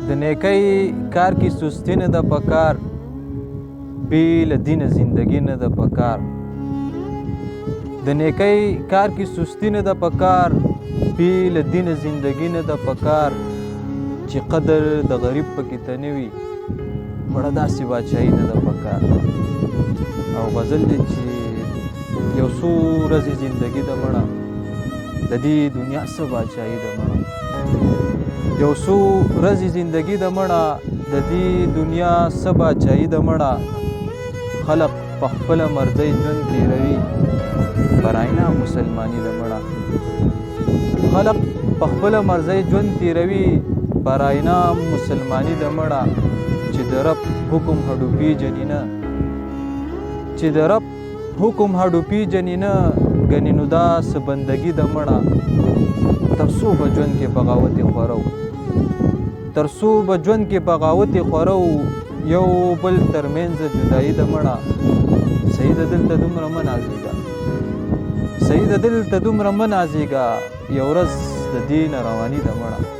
د نیکۍ کار کې سستی نه ده پکار بې له دینه زندګي نه ده پکار د نیکۍ کار کې سستی نه ده پکار بې له دینه زندګي نه ده پکار چې قدر د غریب پکې ته نه وي مړه داسې باچایي نه ده پکار او غزل دی چې یو څو ورځې زندګي ده مړه د دې دنیا څه باچایي ده مړه یو څو ورځې زندګي ده مړه د دې دنیا څه باچایي ده مړه خلق په خپله مرضۍ ژوند تېروي براینا مسلماني ده مړه خلق په خپله مرضۍ ژوند تېروي براینا مسلماني ده مړه چې د رب حکم هډو پیژني نه چې د رب حکم هډو پیژني نه ګنې نو دا څه بندګي ده مړه تر څو به ژوند کې بغاوتې خورو تر څو به ژوند کې بغاوتې خورو یو بل ترمنځ جدایي ده مړه سیده دلته دومره مه نازېږه سیده دلته دومره مه نازېږه یو ورځ د دې نه رواني ده مړه